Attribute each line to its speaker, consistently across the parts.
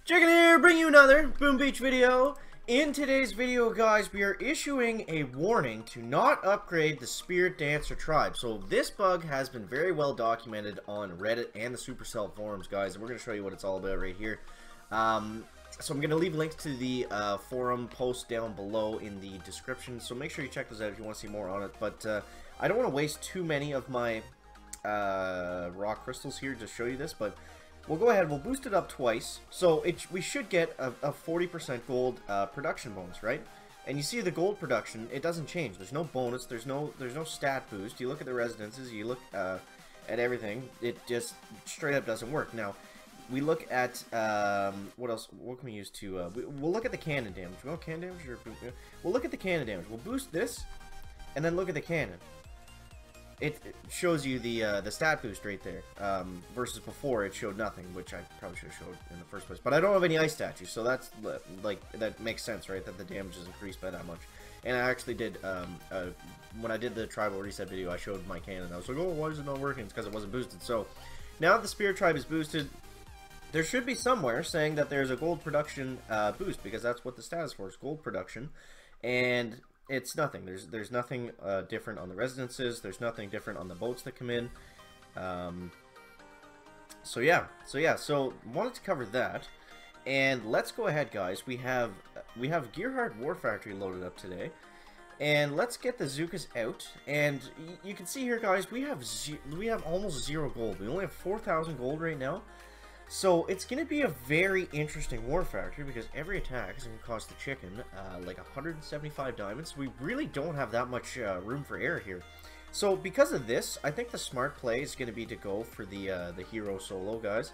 Speaker 1: Chicken here, bring you another Boom Beach video. In today's video, guys, we are issuing a warning to not upgrade the SpiritDancer tribe. So this bug has been very well documented on Reddit and the Supercell forums, guys, and we're going to show you what it's all about right here. So I'm going to leave links to the forum post down below in the description, so make sure you check those out if you want to see more on it. But I don't want to waste too many of my raw crystals here to show you this, but we'll go ahead, we'll boost it up twice, so we should get a 40% gold production bonus, right? And you see the gold production, it doesn't change. There's no bonus, there's no stat boost. You look at the residences, you look at everything, it just straight up doesn't work. Now, we look at, what else, what can we use to, we'll look at the cannon damage. Well, cannon damage, we'll look at the cannon damage. We'll boost this, and then look at the cannon. It shows you the stat boost right there, versus before it showed nothing, which I probably should have showed in the first place. But I don't have any ice statues, so that's, like, that makes sense, right, that the damage is increased by that much. And I actually did, when I did the tribal reset video, I showed my cannon. I was like, oh, why is it not working? It's because it wasn't boosted. So, now that the Spirit Tribe is boosted, there should be somewhere saying that there's a gold production boost, because that's what the stat is for, is gold production. And it's nothing. There's nothing different on the residences. There's nothing different on the boats that come in. So wanted to cover that, and let's go ahead, guys. We have Gearhard War Factory loaded up today, and let's get the Zookas out. And you can see here, guys, we have almost 0 gold. We only have 4,000 gold right now. So it's going to be a very interesting war factory, because every attack is going to cost the chicken like 175 diamonds. We really don't have that much room for error here. So because of this, I think the smart play is going to be to go for the hero solo, guys.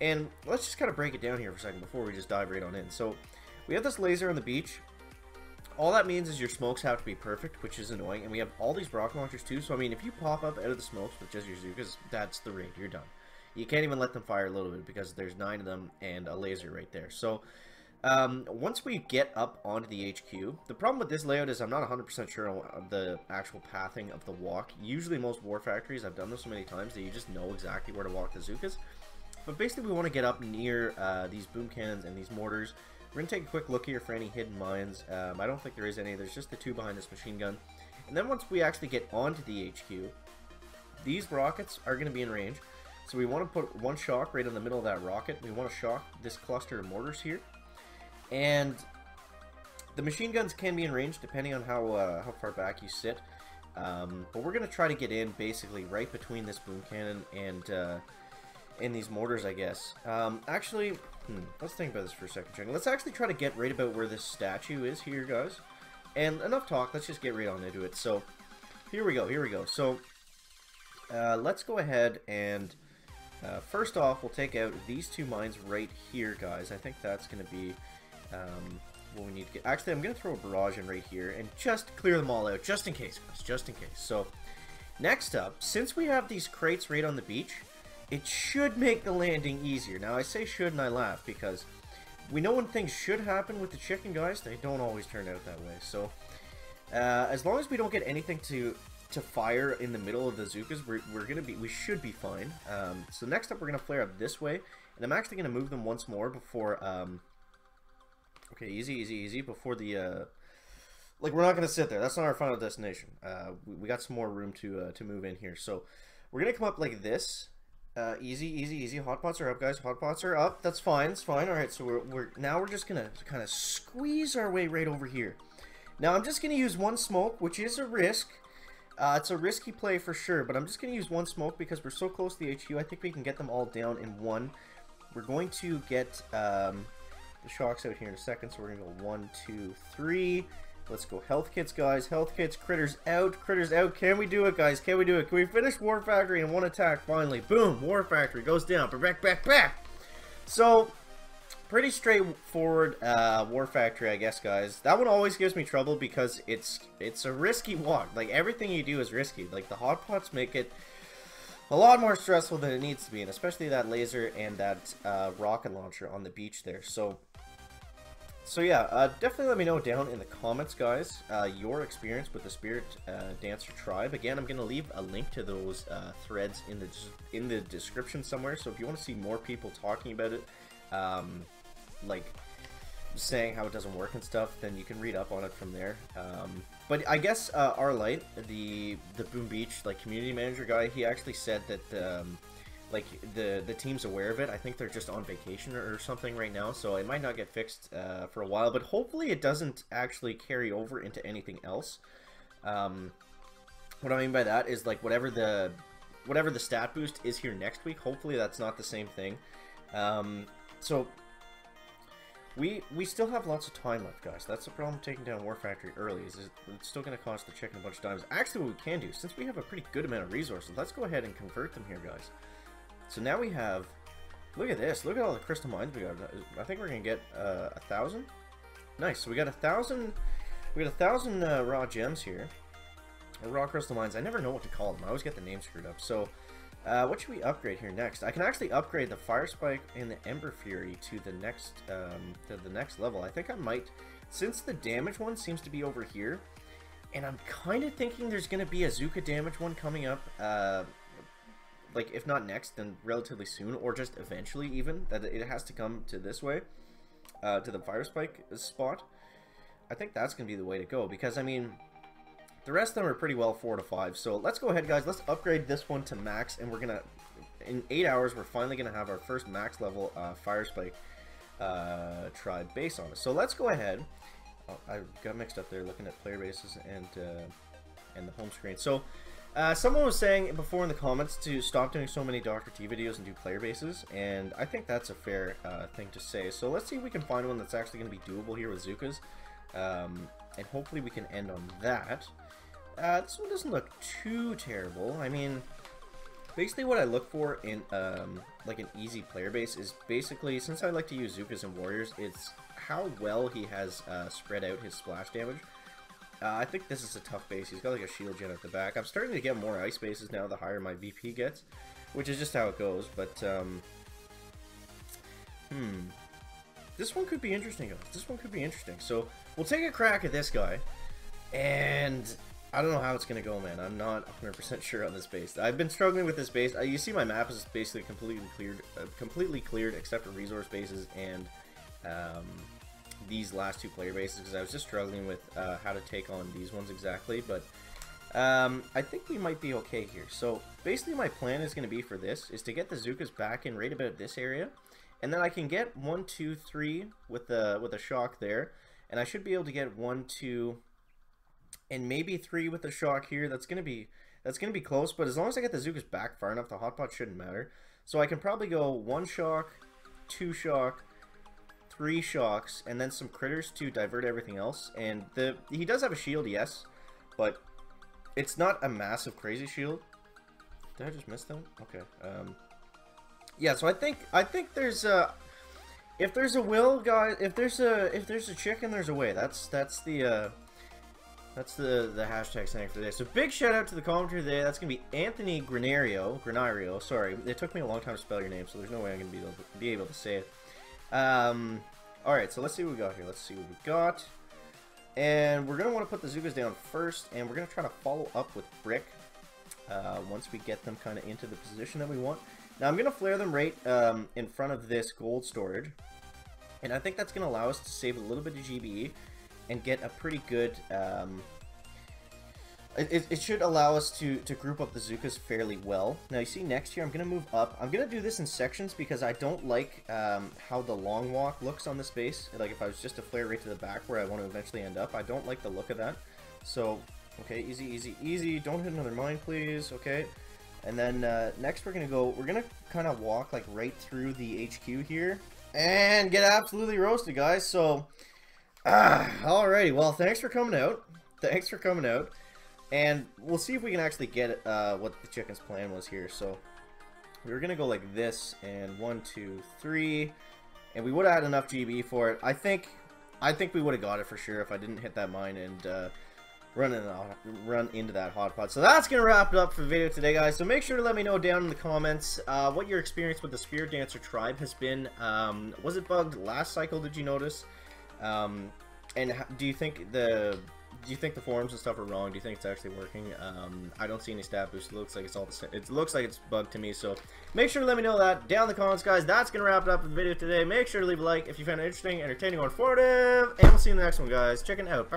Speaker 1: And let's just kind of break it down here for a second before we just dive right on in. So we have this laser on the beach. All that means is your smokes have to be perfect, which is annoying. And we have all these rocket launchers too. So I mean, if you pop up out of the smokes with just your Zookas, that's the raid. You're done. You can't even let them fire a little bit, because there's 9 of them and a laser right there. So, once we get up onto the HQ, the problem with this layout is I'm not 100% sure on the actual pathing of the walk. Usually most war factories, I've done this so many times that you just know exactly where to walk the Zookas. But basically we want to get up near these boom cannons and these mortars. We're going to take a quick look here for any hidden mines. I don't think there is any. There's just the 2 behind this machine gun. And then once we actually get onto the HQ, these rockets are going to be in range. So we want to put 1 shock right in the middle of that rocket. We want to shock this cluster of mortars here. And the machine guns can be in range depending on how far back you sit. But we're going to try to get in basically right between this boom cannon and these mortars, I guess. Actually, let's think about this for a second, Jenny. Let's actually try to get right about where this statue is here, guys. And enough talk, let's just get right on into it. So, here we go. So, let's go ahead and first off, we'll take out these 2 mines right here, guys. I think that's going to be what we need to get. Actually, I'm going to throw a barrage in right here and just clear them all out, just in case, guys, just in case. So, next up, since we have these crates right on the beach, it should make the landing easier. Now, I say should and I laugh, because we know when things should happen with the chicken, guys, they don't always turn out that way. So, as long as we don't get anything to fire in the middle of the Zookas, we should be fine. So next up, we're gonna flare up this way, and I'm actually gonna move them once more before. Okay, easy. Before the like, we're not gonna sit there. That's not our final destination. We got some more room to move in here. So we're gonna come up like this. Easy. Hot pots are up, guys. Hot pots are up. That's fine. It's fine. All right. So we're just gonna kind of squeeze our way right over here. Now I'm just gonna use 1 smoke, which is a risk. It's a risky play for sure, but I'm just going to use 1 smoke because we're so close to the HQ. I think we can get them all down in 1. We're going to get the shocks out here in a second, so we're going to go 1, 2, 3. Let's go health kits, guys. Health kits, critters out. Can we do it, guys? Can we do it? Can we finish War Factory in 1 attack finally? Boom! War Factory goes down. Back. So, pretty straightforward war factory, I guess, guys. That one always gives me trouble because it's a risky walk. Like, everything you do is risky. Like, the hot pots make it a lot more stressful than it needs to be, and especially that laser and that rocket launcher on the beach there. So yeah, definitely let me know down in the comments, guys, your experience with the SpiritDancer tribe. Again, I'm going to leave a link to those threads in the description somewhere, so if you want to see more people talking about it, like saying how it doesn't work and stuff, then you can read up on it from there. But I guess Arlight, the Boom Beach like community manager guy, he actually said that like the team's aware of it. I think they're just on vacation or something right now, so it might not get fixed for a while. But hopefully it doesn't actually carry over into anything else. What I mean by that is like whatever the stat boost is here next week. Hopefully that's not the same thing. So we still have lots of time left, guys. That's the problem taking down War Factory early. Is it's still going to cost the chicken a bunch of diamonds. Actually, what we can do, since we have a pretty good amount of resources, let's go ahead and convert them here, guys. So now we have, look at this. Look at all the crystal mines we got. I think we're going to get 1,000. Nice. So we got 1,000. We got 1,000 raw gems here. Or raw crystal mines. I never know what to call them. I always get the names screwed up. So what should we upgrade here next? I can actually upgrade the Fire Spike and the Ember Fury to the next level. I think I might, since the damage one seems to be over here, and I'm kind of thinking there's going to be a Zuka damage one coming up, like if not next, then relatively soon, or just eventually even, that it has to come to this way, to the Fire Spike spot. I think that's going to be the way to go, because I mean, the rest of them are pretty well 4 to 5. So let's go ahead, guys. Let's upgrade this one to max, and we're gonna, in 8 hours, we're finally gonna have our first max level Fire Spike tribe base on us. So let's go ahead. Oh, I got mixed up there looking at player bases and the home screen. So someone was saying before in the comments to stop doing so many Dr. T videos and do player bases, and I think that's a fair thing to say. So let's see if we can find one that's actually going to be doable here with Zukas, and hopefully we can end on that. This one doesn't look too terrible. I mean, basically what I look for in like an easy player base is basically, since I like to use Zukas and Warriors, it's how well he has spread out his splash damage. I think this is a tough base. He's got like a shield gen at the back. I'm starting to get more ice bases now the higher my VP gets, which is just how it goes. But this one could be interesting, guys. This one could be interesting. So we'll take a crack at this guy, and I don't know how it's going to go, man. I'm not 100% sure on this base. I've been struggling with this base. You see my map is basically completely cleared except for resource bases and these last two player bases, because I was just struggling with how to take on these ones exactly. But I think we might be okay here. So basically my plan is going to be for this is to get the Zukas back in right about this area, and then I can get 1, 2, 3 with a shock there, and I should be able to get 1, 2, and maybe 3 with the shock here. That's gonna be close, but as long as I get the Zukas back far enough, the hotpot shouldn't matter. So I can probably go 1 shock, 2 shock, 3 shocks, and then some critters to divert everything else. And he does have a shield, yes, but it's not a massive crazy shield. Did I just miss that? Okay. Yeah. So I think there's if there's a will, guys, if there's a chicken, there's a way. That's the hashtag saying for today. So big shout out to the commenter today. That's gonna be Anthony Granario. Sorry, it took me a long time to spell your name, so there's no way I'm gonna be able to say it. All right, so let's see what we got here. Let's see what we got, and we're gonna want to put the Zukas down first, and we're gonna try to follow up with Brick once we get them kind of into the position that we want. Now I'm gonna flare them right in front of this gold storage, and I think that's gonna allow us to save a little bit of GBE and get a pretty good, it should allow us to group up the Zukas fairly well. Now you see next here, I'm going to move up. I'm going to do this in sections because I don't like how the long walk looks on this base. Like if I was just to flare right to the back where I want to eventually end up, I don't like the look of that. So, okay, easy, easy, easy. Don't hit another mine, please. Okay. And then next we're going to kind of walk like right through the HQ here and get absolutely roasted, guys. So, alrighty, well, thanks for coming out. Thanks for coming out. And we'll see if we can actually get what the chicken's plan was here. So we were going to go like this, and 1, 2, 3. And we would have had enough GB for it. I think we would have got it for sure if I didn't hit that mine and run into that hotpot. So that's going to wrap it up for the video today, guys. So make sure to let me know down in the comments what your experience with the SpiritDancer tribe has been. Was it bugged last cycle, did you notice? And do you think do you think the forums and stuff are wrong? Do you think it's actually working? I don't see any stat boost. It looks like it's all the same. It looks like it's bugged to me. So make sure to let me know that down in the comments, guys. That's gonna wrap it up for the video today. Make sure to leave a like if you found it interesting, entertaining, or informative, and we'll see you in the next one, guys. Check it out.